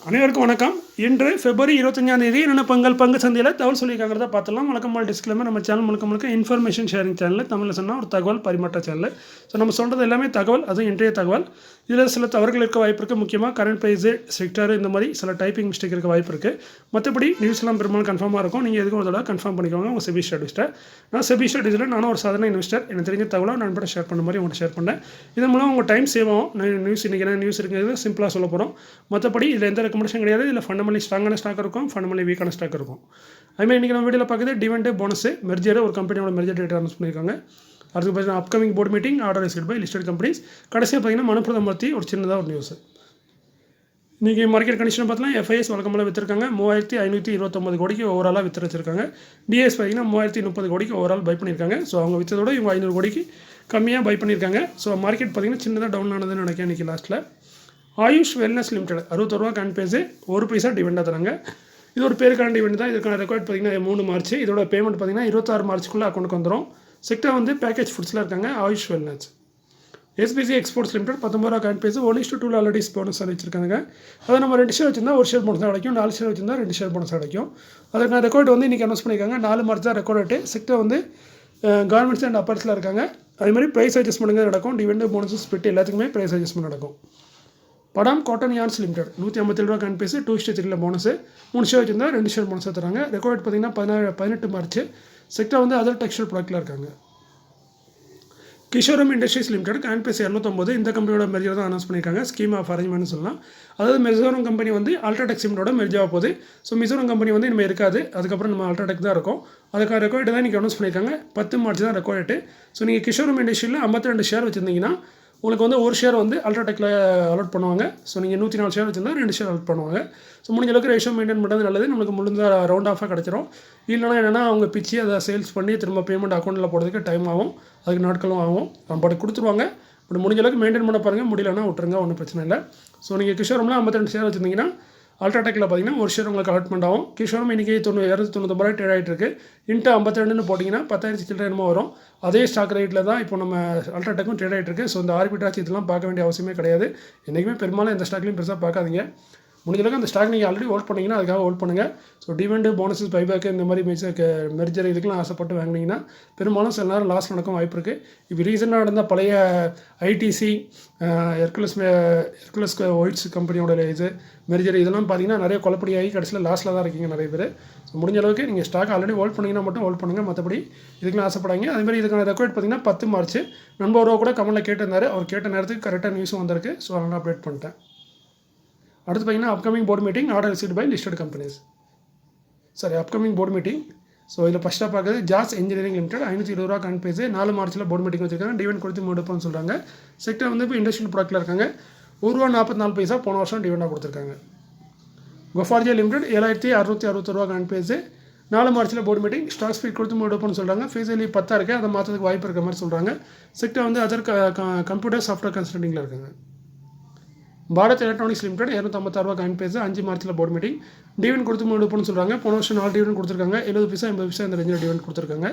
அனைவருக்கும் வணக்கம். இன்று பிப்ரவரி 25ஆம் தேதி என்னென்ன பங்கு சந்தையில் தகவல் சொல்லியிருக்காங்கிறத பார்த்துலாம். வழக்கமாக டிஸ்க்ளைமர், நம்ம சேனல் முழுக்க இன்ஃபர்மேஷன் ஷேரிங் சேனல், தமிழில் சொன்னால் ஒரு தகவல் பரிமாற்ற சேனல். ஸோ நம்ம சொல்கிறது எல்லாமே தகவல், அதுவும் இன்றைய தகவல். இதில் சில தவறுகள் இருக்க வாய்ப்பு இருக்குது. முக்கியமாக கரண்ட் ப்ரைஸு, செக்டார், இந்த மாதிரி சில டைப்பிங் மிஸ்டேக் இருக்க வாய்ப்பு இருக்குது. மற்றபடி நியூஸ்லாம் பெரும்பாலும் கன்ஃபார்மாக இருக்கும். நீங்கள் எதுக்கும் ஒரு தடவை கன்ஃபார்ம் பண்ணிக்கோங்க உங்கள் செபி ஸ்டடீஸ்ட்டை. நான் செபி ஸ்டடீஸில் நானும் ஒரு சாதாரண இன்வெஸ்டர். எனக்கு தெரிஞ்ச தகவலை நண்பரை ஷேர் பண்ண மாதிரி உங்கள்கிட்ட ஷேர் பண்ணேன். இதன் மூலம் உங்கள் டைம் சேவ் ஆகும். நியூஸ் இன்றைக்கி என்ன நியூஸ் இருக்கிறது சிம்பிளாக சொல்ல போகிறோம். மற்றபடி இதில் எந்த ரெக்கமெண்டேஷன் கிடையாது. இதில் ஃபண்டமெண்டலி ஸ்ட்ராங்கான ஸ்டாக் இருக்கும், ஃபண்டமெண்டலி வீக்கான ஸ்டாக் இருக்கும். அதுமாதிரி இன்றைக்கி நம்ம வீடியோவில் பார்க்குறது டிவெண்ட் போனஸ் மெர்ஜர், ஒரு கம்பெனியோட மெர்ஜர் டேட் அனௌன்ஸ் பண்ணியிருக்காங்க. அதுக்கு பார்த்தீங்கன்னா upcoming board meeting, order received by listed companies. கடைசியாக பார்த்தீங்கன்னா மனப்பிரதம் பற்றி ஒரு சின்னதாக ஒரு நியூஸ். இன்றைக்கி மார்க்கெட் கண்டிஷன் பார்த்தீங்கன்னா எஃப்ஐஎஸ் வழக்கமாக விற்றுருக்காங்க 3529 கோடிக்கு ஓவராலாக விற்று வச்சிருக்காங்க. டிஎஸ் பார்த்தீங்கன்னா 3030 கோடிக்கு ஓவரால் பை பண்ணியிருக்காங்க. ஸோ அவங்க விற்றதோட இவங்க 500 கோடிக்கு கம்மியாக பை பண்ணியிருக்காங்க. ஸோ மார்க்கெட் பார்த்தீங்கன்னா சின்னதாக டவுன் ஆனதுன்னு நினைக்கிறேன் இன்றைக்கி லாஸ்ட்டில். ஆயுஷ் வெல்னஸ் லிமிடெட் 60 ரூபா கான் பேஸு, 1 பைசா டிவெண்டாக தராங்க. இது ஒரு பேருக்கான டிவெண்ட் தான். இதுக்கான ரெக்கார்ட் பார்த்தீங்கன்னா 3 மார்ச். இதோட பேமெண்ட் பார்த்தீங்கன்னா 26 மார்ச்சுக்குள்ளே அக்கௌண்ட்டுக்கு வந்துடும். செக்டர் வந்து பேக்கேஜ் ஃபுட்ஸில் இருக்காங்க. AYUSH wellness. SPC exports limited 19 ரூபா கான் பேஸு, 1:2 ஆல்ரெடி போனஸ் வச்சிருக்காங்க. அதை நம்ம 2 ஷேர் வச்சிருந்தா 1 ஷேர் போனஸ் கிடைக்கும், 4 ஷேர் வச்சிருந்தா 2 ஷேர் போனஸ் கிடைக்கும். அதுக்கான ரெக்கார்ட் வந்து இன்றைக்கி அனௌன்ஸ் பண்ணியிருக்காங்க. 4 மார்ச் தான் ரெக்கார்டு. செக்டர் வந்து கவர்மெண்ட்ஸ் அண்ட் அப்பர்ஸில் இருக்காங்க. அதேமாதிரி ப்ரைஸ் அட்ஜஸ்ட்மெண்ட்டுங்க நடக்கும். டிவெண்ட் போனஸ் ஸ்பிட் எல்லாத்துக்குமே ப்ரைஸ் அட்ஜஸ்ட்மெண்ட் நடக்கும். படாம் காட்டன் யார்ன்ஸ் லிமிடெட் 157 ரூபா கான் பேஸு, 2:3 போனஸ், 3 ஷேர் வச்சிருந்தா 2 ஷேர் போனஸ் தராங்க. ரெக்கார்ட் பார்த்தீங்கன்னா 18 மார்ச். செக்டர் வந்து அதர் டெக்ஸ்டைல் ப்ராடக்ட்டில் இருக்காங்க. கிஷோரம் இண்டஸ்ட்ரீஸ் லிமிடெட் கான் பேஸ் 209, இந்த கம்பெனியோட மெர்ஜர் தான் அனௌன்ஸ் பண்ணியிருக்காங்க. ஸ்கீம் ஆஃப் அரேஞ்ச்மெண்ட்னு சொல்லலாம். அதாவது மிசோரம் கம்பெனி வந்து அல்ட்ராடெக் சிமெண்டோட மெர்ஜ் ஆக போகுது. ஸோ மிசோரம் கம்பெனி வந்து இனிமேல் இருக்காது. அதுக்கப்புறம் நம்ம அல்ட்ராடெக் தான் இருக்கும். அதுக்கான ரெக்கார்டு தான் இன்றைக்கி அனௌன்ஸ் பண்ணியிருக்காங்க. 10 மார்ச் தான் ரெக்கார்டு. ஸோ நீங்கள் கிஷோரம் இண்டஸ்ட்ரியில் 52 ஷேர் வச்சுருந்தீங்கன்னா உங்களுக்கு வந்து 1 ஷேர் வந்து அல்ட்ராடெக்கில் அலாட் பண்ணுவாங்க. ஸோ நீங்கள் 104 ஷேர் வச்சுருந்தா 2 ஷேர் அலாட் பண்ணுவாங்க. ஸோ முடிஞ்ச அளவுக்கு ரேஷியோ மெயின்டைன் பண்ணுறது நல்லது. நம்மளுக்கு முடிஞ்ச ரவுண்ட் ஆஃபாக கிடச்சிரும். இல்லைனா என்னென்னா அவங்க பிச்சு அதை சேல்ஸ் பண்ணி திரும்ப பேமெண்ட் அக்கௌண்ட்டில் போடுறதுக்கு டைம் ஆகும், அதுக்கு நாட்களும் ஆகும். பட் கொடுத்துருவாங்க. பட் முடிஞ்ச அளவுக்கு மெயின்டைன் பண்ண பாருங்கள். முடியலன்னா விட்டுருங்க, ஒன்றும் பிரச்சனை இல்லை. ஸோ நீங்கள் கிஷோரமில் 52 ஷேர் வச்சுருந்தீங்கன்னா அல்ட்ராடெக்கில் பார்த்தீங்கன்னா 1 ஷேர் உங்களுக்கு அலாட்மெண்ட் ஆகும். கிஷோரம் இன்றைக்கி 299 ரூபாய் ட்ரேட் ஆகிட்டு இருக்குது. இன்ட்டு 52ன்னு போட்டிங்கன்னா 10,000 சில்லறை என்னமோ வரும். அதே ஸ்டாக் ரேட்டில் தான் இப்போ நம்ம அல்ட்ராடெக்கும் ட்ரேட் ஆகிட்டு இருக்குது. ஸோ இந்த ஆர்பிட்ராஜ் இதெல்லாம் பார்க்க வேண்டிய அவசியமே கிடையாது. என்றைக்குமே பெரும்பாலும் எந்த ஸ்டாக்லையும் பெருசாக பார்க்காதீங்க. முடிஞ்சளவுக்கு அந்த ஸ்டாக் நீங்கள் ஆல்ரெடி ஹோல்ட் பண்ணிங்கன்னா அதுக்காக ஹோல்ட் பண்ணுங்கள். ஸோ டிவெண்ட் போனஸஸ் பைபேக்கு இந்த மாதிரி மெர்ஜர் இதுக்கெல்லாம் ஆசைப்பட்டு வாங்கினீங்கன்னா பெரும்பாலும் சில நேரம் லாஸ் நடக்கும் வாய்ப்பு இருக்குது. இப்போ ரீசெண்டாக நடந்த பழைய ஐடிசி, ஹெர்குலஸ் ஒயிட்ஸ் கம்பெனியோட இது மெர்ஜர் இதெல்லாம் பார்த்தீங்கன்னா நிறைய குழப்படியாகி கடைசியில் லாஸில் தான் இருக்கீங்க நிறைய பேர். ஸோ முடிஞ்ச அளவுக்கு நீங்கள் ஸ்டாக் ஆல்ரெடி ஹோல்ட் பண்ணிங்கன்னா மட்டும் ஹோல்ட் பண்ணுங்கள். மற்றபடி இதுக்கெல்லாம் ஆசைப்படாங்க. அதேமாதிரி இதுக்கான ரெக்கார்ட் பார்த்தீங்கன்னா 10 மார்ச். நண்பர் கூட கமெண்ட்டில் கேட்டிருந்தார். அவர் கேட்ட நேரத்துக்கு கரெக்டாக நியூஸும் வந்திருக்கு. ஸோ அதனால் அப்டேட் பண்ணிட்டேன். அடுத்து பார்த்தீங்கன்னா upcoming board meeting, order received by listed companies. Upcoming board meeting. So இதில் ஃபஸ்ட்டாக பார்க்குறது ஜாஸ் இன்ஜினியரிங் லிமிடெட் 520 ரூபா கான் பேஸு, 4 மார்ச்சில் போர்ட் மீட்டிங் வச்சிருக்காங்க. டிவெண்ட் கொடுத்து எடுப்போம்னு சொல்கிறாங்க. செக்டர் வந்து இப்போ இண்டஸ்ட்ரியல் ப்ராடக்ட்டில் இருக்காங்க. 1.44 பைசா போன வருஷம் டிவெண்டாக கொடுத்துருக்காங்க. கொஃபார்ஜியா லிமிடெட் 7660 ரூபா கான் பேஸு, 4 மார்ச்சில் போர்ட் மீட்டிங். ஸ்டாக் ஸ்பீட் கொடுத்து எடுப்போம்னு சொல்கிறாங்க. ஃபீஸலி 10 இருக்குது, அதை மாற்றதுக்கு வாய்ப்பு இருக்கிற மாதிரி சொல்கிறாங்க. செக்டர் வந்து அதர் கம்ப்யூட்டர் சாஃப்ட்வேர் கன்சல்டிங்கில் இருக்காங்க. பாரத் எலக்ட்ரானிக்ஸ் லிமிடெட் 256 ரூபா காயின் பேஸு, 5 மார்ச்சில் போர்ட் மீட்டிங். டிவெண்ட் கொடுத்து எடுப்போம்னு சொல்கிறாங்க. போன வருஷம் 4 டிவெண்ட் கொடுத்துருக்காங்க. 70 பைசா 80 பைசா இந்த ரேஞ்சில் டிவெண்ட் கொடுத்துருக்காங்க.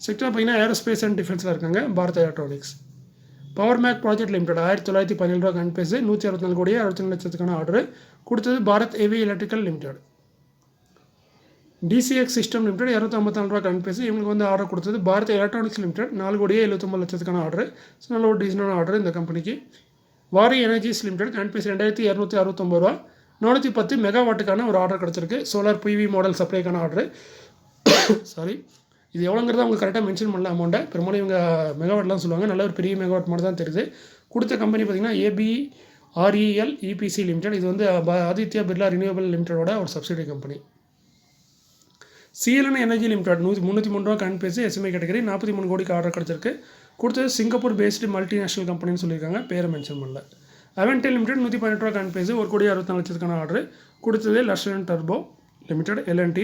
செக்டர் பார்த்தீங்கன்னா ஏரோஸ்பேஸ் அண்ட் டிஃபென்ஸில் இருக்காங்க. Bharat electronics. Power mech project limited 1917 ரூபா காயின் பேஸு, 164 கோடியே 62 லட்சத்துக்கான ஆர்டர் கொடுத்தது Bharat heavy electrical limited. DCX system limited 254 ரூபா காயின் பேஸு, இவங்களுக்கு வந்து ஆர்டர் கொடுத்தது பாரத் எலக்ட்ரானிக்ஸ் லிமிடெட் 4 கோடியே 79 லட்சத்துக்கான ஆர்டர். ஸோ நல்ல ஒரு டீசனான ஆர்டர் இந்த கம்பெனிக்கு. வாரி எனர்ஜிஸ் லிமிடெட் கான் பேஸ் 2269 ரூபா, 410 மெகாவாட்டுக்கான ஒரு ஆர்டர் கிடச்சிருக்கு. சோலார் பிவி மாடல் சப்ளைக்கான ஆர்டர். இது எவ்வளோங்கிறத அவங்க கரெக்டாக மென்ஷன் பண்ணல அமௌண்ட்டை. பெரும்பாலும் இவங்க மெகாவாட்லாம் சொல்லுவாங்க. நல்ல ஒரு பெரிய மெகாவாட் மட்டும் தான் தெரியுது. கொடுத்த கம்பெனி பார்த்திங்கன்னா ABREL EPC லிமிடெட். இது வந்து ஆதித்யா பிர்லா ரினியூவபிள் லிமிடெடோட ஒரு subsidiary company. CLN energy limited 303 ரூபா கான் பேஸு, SMA கேட்டகரி 43 கோடிக்கு ஆர்டர் கிடச்சிருக்கு. கொடுத்தது சிங்கப்பூர் பேஸ்டு மல்டிநேஷனல் கம்பெனின்னு சொல்லியிருக்காங்க. பேரை மென்ஷன் பண்ணல. அவென்டெல் லிமிடெட் 118 ரூபா கான் பேஸு, 1,64 லட்சத்துக்கான ஆர்டர் கொடுத்தது லர்சன் டர்போ limited LNT.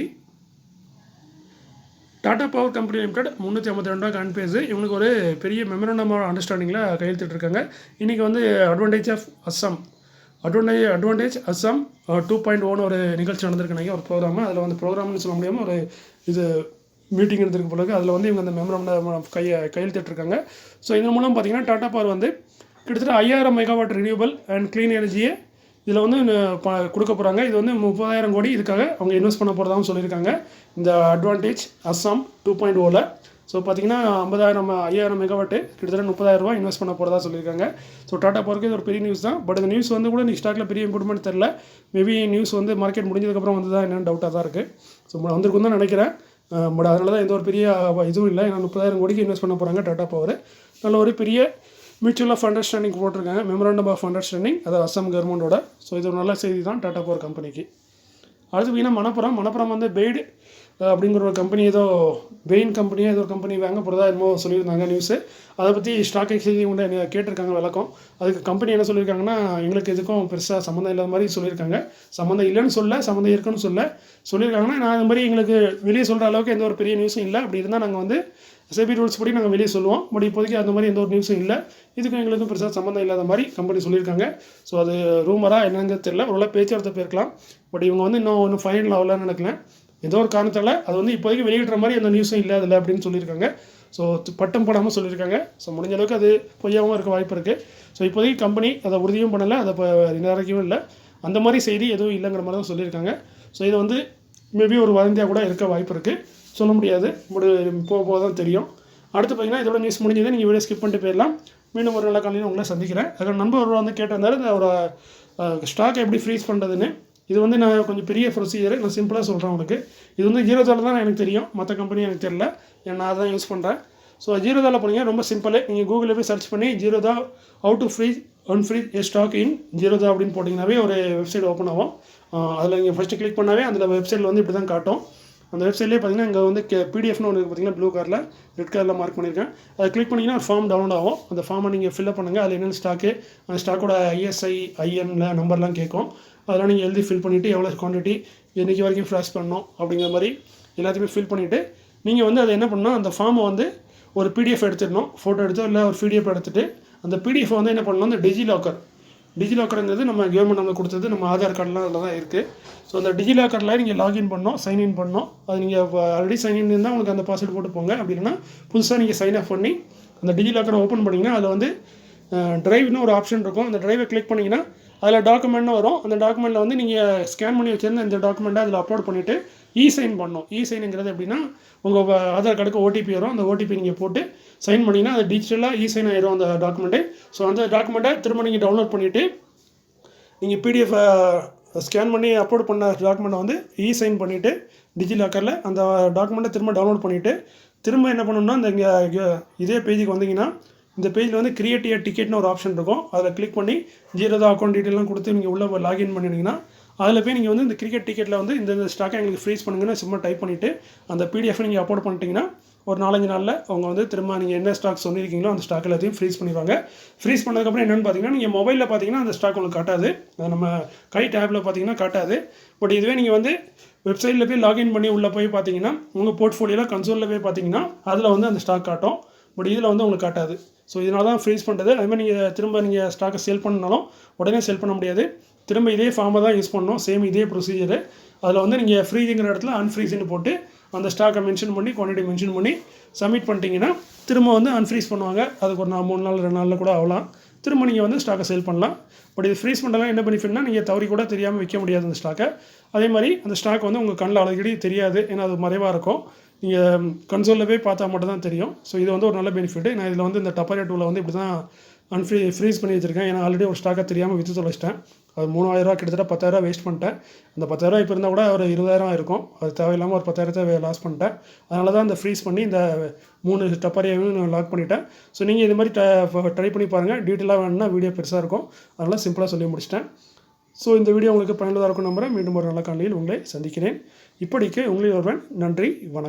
Tata power company limited 352 ரூபா கான் பேஸு, இவங்களுக்கு ஒரு பெரிய மெமரண்டம் ஆஃப் அண்டர்ஸ்டாண்டிங்கில் கையெழுத்திட்டிருக்காங்க. இன்றைக்கி வந்து அட்வான்டேஜ் அஸ்ஸாம் 2.1 ஒரு நிகழ்ச்சி நடந்திருக்காங்க, ஒரு ப்ரோக்ராமு. அதில் வந்து ப்ரோக்ராம்னு சொல்ல முடியாமல் ஒரு இது மீட்டிங் இருந்திருக்கு பிறகு அதில் வந்து இவங்க அந்த மெமரண்டம் கையெழுத்திட்டிருக்காங்க. ஸோ இதன் மூலம் பார்த்திங்கன்னா டாடா பவர் வந்து கிட்டத்தட்ட 5000 மெகாவாட் ரினியூவபிள் அண்ட் க்ளீன் எனர்ஜியை இதில் வந்து கொடுக்க போகிறாங்க. இது வந்து 30,000 கோடி இதுக்காக அவங்க இன்வெஸ்ட் பண்ண போகிறதாகவும் சொல்லியிருக்காங்க இந்த அட்வான்டேஜ் அஸ்ஸாம் 2.0ல. ஸோ பார்த்தீங்கன்னா 5,000 மெகாவாட்டு கிட்டத்தட்ட 30,000 ரூபா இன்வெஸ்ட் பண்ண போகிறதா சொல்லியிருக்காங்க. ஸோ டாடா பவருக்கு இது ஒரு பெரிய நியூஸ் தான். பட் இந்த நியூஸ் வந்து கூட நீ ஸ்டாக்கில் பெரிய இம்ப்ரூவ்மெண்ட் தெரில. மேபி நியூஸ் வந்து மார்க்கெட் முடிஞ்சதுக்கப்புறம் வந்து தான் என்னென்னு டவுட்டாக தான் இருக்குது. ஸோ வந்திருக்கும் தான் நினைக்கிறேன். பட் அதனால தான் எந்த ஒரு பெரிய இதுவும் இல்லை. ஏன்னா 30,000 கோடிக்கு இன்வெஸ்ட் பண்ண போகிறாங்க டாடா பவர். நல்ல ஒரு பெரிய மியூச்சுவல் ஆஃப் அண்டர்ஸ்டாண்டிங் போட்டிருக்காங்க, மெமரண்டம் ஆஃப் அண்டர்ஸ்டாண்டிங், அது அஸ்ஸாம் கவர்மெண்ட்டோட. ஸோ இது ஒரு நல்ல செய்தி தான் டாடா பவர் கம்பெனிக்கு. அடுத்து பார்த்தீங்கன்னா மணப்புரம் வந்து பெய்டு அப்படிங்கிற ஒரு கம்பெனி, ஏதோ பெயின் கம்பெனியாக ஏதோ ஒரு கம்பெனி வாங்க போகிறதா என்னமோ சொல்லியிருந்தாங்க நியூஸு. அதை பற்றி ஸ்டாக் எக்ஸ்சேஞ்ச் கூட கேட்டிருக்காங்க விளக்கம். அதுக்கு கம்பெனி என்ன சொல்லியிருக்காங்கன்னா, எங்களுக்கு இதுக்கும் பெருசாக சம்மந்தம் இல்லாத மாதிரி சொல்லியிருக்காங்க. சம்மந்தம் இல்லைன்னு சம்மந்தம் இருக்குன்னு சொல்லியிருக்காங்கன்னா, நான் இந்த மாதிரி எங்களுக்கு வெளியே சொல்கிற அளவுக்கு எந்த ஒரு பெரிய நியூஸும் இல்லை. அப்படி இருந்தால் நாங்கள் வந்து செபி ரூல்ஸ் படி நாங்கள் வெளியே சொல்லுவோம். பட் இப்போதைக்கு அந்த மாதிரி எந்த ஒரு நியூஸும் இல்லை. இதுக்கும் எங்களுக்கும் பெருசாக சம்மந்தம் இல்லாத மாதிரி கம்பெனி சொல்லியிருக்காங்க. ஸோ அது ரூமராக என்னங்கிறது தெரியல, ஒரு பேச்சுவார்த்தை போயிருக்கலாம். பட் இவங்க வந்து இன்னும் ஃபைனல் ஆகலன்னு நினைக்கிறேன். ஏதோ ஒரு காரணத்தால் அது வந்து இப்போதைக்கு வெளியிடுற மாதிரி எந்த நியூஸும் இல்லை அதில் அப்படின்னு சொல்லியிருக்காங்க. ஸோ பட்டம் போடாமல் சொல்லியிருக்காங்க. ஸோ முடிஞ்ச அளவுக்கு அது பொய்யாகவும் இருக்க வாய்ப்பு இருக்குது. ஸோ இப்போதைக்கு கம்பெனி அதை உறுதியும் பண்ணலை, அதை இப்போ நிராகரிக்கவும் இல்லை. அந்த மாதிரி செய்தி எதுவும் இல்லைங்கிற மாதிரி தான் சொல்லியிருக்காங்க. ஸோ இது வந்து மேபி ஒரு வதந்தியாக கூட இருக்க வாய்ப்பு இருக்குது, சொல்ல முடியாது. போக தான் தெரியும். அடுத்து பார்த்தீங்கன்னா இதோட நியூஸ் முடிஞ்சது. நீங்கள் வீடியோ ஸ்கிப் பண்ணிட்டு போயிடலாம். மீண்டும் ஒரு நல்ல காலையில் உங்களை சந்திக்கிறேன். அதில் நண்பர் வந்து கேட்டிருந்தாரு இந்த ஒரு ஸ்டாக் எப்படி ஃப்ரீஸ் பண்ணுறதுன்னு. இது வந்து நான் கொஞ்சம் பெரிய ப்ரொசீஜர், நான் சிம்பிளாக சொல்கிறேன் உங்களுக்கு. இது வந்து ஜீரோதாவில் தான் எனக்கு தெரியும், மற்ற கம்பெனி எனக்கு தெரியல. நான் அதை தான் யூஸ் பண்ணுறேன். ஸோ ஜீரோதாவில் போனீங்க ரொம்ப சிம்பிள். நீங்கள் கூகுளில் போய் சர்ச் பண்ணி Zerodha how to unfreeze a stock in Zerodha அப்படின்னு போட்டிங்கனாவே ஒரு வெப்சைட் ஓப்பன் ஆகும். அதில் நீங்கள் ஃபஸ்ட்டு கிளிக் பண்ணாவே அந்த வெப்சைட்டில் வந்து இப்படி தான் காட்டும். அந்த வெப்சைட்லேயே பார்த்தீங்கன்னா இங்கே வந்து பிடிஎஃப்னு ஒன்று பார்த்தீங்கன்னா ப்ளூ கலரில் ரெட் கலரில் மார்க் பண்ணியிருக்கேன். அதை கிளிக் பண்ணிங்கன்னா ஒரு ஃபார்ம் டவுன்லோட் ஆகும். அந்த ஃபார்மை நீங்கள் ஃபில்அப் பண்ணுங்கள். அதில் என்னென்ன ஸ்டாக்கு, அந்த ஸ்டாக்கோட ISI INல நம்பர்லாம் கேட்கும். அதெல்லாம் நீங்கள் எழுதி ஃபில் பண்ணிவிட்டு எவ்வளோ குவான்டிட்டி இன்றைக்கி வரைக்கும் ஃப்ளாஷ் பண்ணணும் அப்படிங்கிற மாதிரி எல்லாத்தையுமே ஃபில் பண்ணிவிட்டு நீங்கள் வந்து அதை என்ன பண்ணணும், அந்த ஃபார்மை வந்து ஒரு PDF எடுத்துடணும். ஃபோட்டோ எடுத்து இல்லை ஒரு PDF எடுத்துகிட்டு அந்த PDF வந்து என்ன பண்ணணும், அந்த டிஜிலாக்கருங்கிறது நம்ம கவர்மெண்ட் வந்து கொடுத்தது, நம்ம ஆதார் கார்டெலாம் அதில் தான் இருக்குது. ஸோ அந்த டிஜிலாக்கரில் நீங்கள் லாகின் பண்ணணும், சைன்இன் பண்ணணும். அது நீங்கள் ஆல்ரெடி சைன்இன் இருந்தால் உங்களுக்கு அந்த பாஸ்வேர்டு போட்டு போங்க. அப்படி இல்லைன்னா புதுசாக நீங்கள் சைன் அப் பண்ணி அந்த டிஜிலாக்கரை ஓப்பன் பண்ணிங்கன்னா அதில் வந்து ட்ரைவ்னு ஒரு ஆப்ஷன் இருக்கும். அந்த ட்ரைவை கிளிக் பண்ணிங்கன்னா அதில் டாக்குமெண்ட்னு வரும். அந்த டாக்குமெண்ட்டில் வந்து நீங்கள் ஸ்கேன் பண்ணி வச்சுருந்த இந்த டாக்குமெண்ட்டை அதில் அப்லோட் பண்ணிவிட்டு இ-சைன் பண்ணணும். இ-சைனுங்கிறது எப்படின்னா, உங்கள் ஆதார் கார்டுக்கு OTP வரும். அந்த OTP நீங்கள் போட்டு சைன் பண்ணிங்கன்னா அது டிஜிட்டலாக இ-சைன் ஆயிரும் அந்த டாக்குமெண்ட்டு. ஸோ அந்த டாக்குமெண்ட்டை திரும்ப நீங்கள் டவுன்லோட் பண்ணிவிட்டு நீங்கள் PDF ஸ்கேன் பண்ணி அப்லோட் பண்ண டாக்குமெண்ட்டை வந்து இ-சைன் பண்ணிவிட்டு டிஜிலாக்கரில் அந்த டாக்குமெண்ட்டை திரும்ப டவுன்லோட் பண்ணிவிட்டு திரும்ப என்ன பண்ணணும்னா, இந்த இதே பேஜுக்கு வந்தீங்கன்னா இந்த பேஜில் வந்து கிரியேட் ஏ டிக்கெட்னு ஒரு ஆப்ஷன் இருக்கும். அதில் கிளிக் பண்ணி ஜீரோதா அக்கௌண்ட் டீட்டெயிலாம் கொடுத்து நீங்கள் உள்ளே லாகின் பண்ணிட்டீங்கன்னா அதில் போய் நீங்கள் வந்து இந்த கிரிக்கெட் டிக்கெட்டில் வந்து இந்த ஸ்டாக்கை எங்களுக்கு ஃப்ரீஸ் பண்ணுங்கன்னு சும்மா டைப் பண்ணிவிட்டு அந்த PDF நீங்கள் அப்லோட் பண்ணிட்டீங்கன்னா ஒரு 4-5 நாளில் அவங்க வந்து திரும்ப நீங்கள் என்ன ஸ்டாக் சொல்லியிருக்கீங்களோ அந்த ஸ்டாக் எல்லாத்தையும் ஃப்ரீஸ் பண்ணிடுவாங்க. ஃப்ரீஸ் பண்ணதுக்கப்புறம் என்னென்னு பார்த்தீங்கன்னா, நீங்கள் மொபைலில் பார்த்தீங்கன்னா அந்த ஸ்டாக் உங்களுக்கு காட்டாது, நம்ம கை டேப்பில் பார்த்தீங்கன்னா காட்டாது. பட் இதுவே நீங்கள் வந்து வெப்சைட்டில் போய் லாகின் பண்ணி உள்ளே போய் பார்த்தீங்கன்னா உங்கள் போர்ட்ஃபோலியோவில் கன்சோலில் போய் பார்த்தீங்கன்னா அதில் வந்து அந்த ஸ்டாக் காட்டும். பட் இதில் வந்து உங்களுக்கு காட்டாது. ஸோ இதனால தான் ஃப்ரீஸ் பண்ணுறது. அதுமாதிரி நீங்கள் திரும்ப நீங்கள் ஸ்டாக்கை சேல் பண்ணாலும் உடனே சேல் பண்ண முடியாது. திரும்ப இதே ஃபார்மை தான் யூஸ் பண்ணணும், சேம் இதே ப்ரொசீஜரு. அதில் வந்து நீங்கள் ஃப்ரீஸுங்கிற இடத்துல அன்ஃப்ரீஸ்ன்னு போட்டு அந்த ஸ்டாக்கை மென்ஷன் பண்ணி குவான்டிட்டி மென்ஷன் பண்ணி சப்மிட் பண்ணிட்டீங்கன்னா திரும்ப வந்து அன்ஃப்ரீஸ் பண்ணுவாங்க. அதுக்கு ஒரு 3 நாள் 2 நாளில் கூட ஆகலாம். திரும்ப நீங்கள் வந்து ஸ்டாக்கை சேல் பண்ணலாம். பட் இது ஃப்ரீஸ் பண்ணலாம் என்ன பெனிஃபிட்னா, நீங்கள் தவறி கூட தெரியாமல் விற்க முடியாது அந்த ஸ்டாக்கை. அதே மாதிரி அந்த ஸ்டாக் வந்து உங்கள் கண்ணில் அடிக்கடி தெரியாது, ஏன்னா அது மறைவாக இருக்கும். நீங்கள் கன்சோலில் போய் பார்த்தா மட்டும் தான் தெரியும். ஸோ இது வந்து ஒரு நல்ல பெனிஃபிட். நான் இதில் வந்து இந்த டப்பரியா டூவில் வந்து இப்படி தான் ஃப்ரீஸ் பண்ணி வச்சுருக்கேன். ஏன்னா ஆல்ரெடி ஒரு ஸ்டாக்கை தெரியாமல் விற்று தொலைச்சிட்டேன். அது 3,000 ரூபா கிட்டத்தட்ட 10,000 வேஸ்ட் பண்ணிட்டேன். அந்த 10,000 இப்போ இருந்தால் கூட ஒரு 20,000 இருக்கும். அது தேவையில்லாமல் ஒரு 10,000 லாஸ் பண்ணிட்டேன். அதனால தான் இந்த ஃப்ரீஸ் பண்ணி இந்த 3 டப்பரியாவையும் நான் லாக் பண்ணிட்டேன். ஸோ நீங்கள் இது மாதிரி ட்ரை பண்ணி பாருங்கள். டீட்டெயிலாக வேணும்னா வீடியோ பெருசாக இருக்கும், அதனால் சிம்பிளாக சொல்லி முடிச்சிட்டேன். ஸோ இந்த வீடியோ உங்களுக்கு பயனுள்ளதாக இருக்கும் நம்புகிறேன். மீண்டும் ஒரு நல்ல காலையில் உங்களை சந்திக்கிறேன். இப்படிக்கு உங்களில் ஒருவன். நன்றி, வணக்கம்.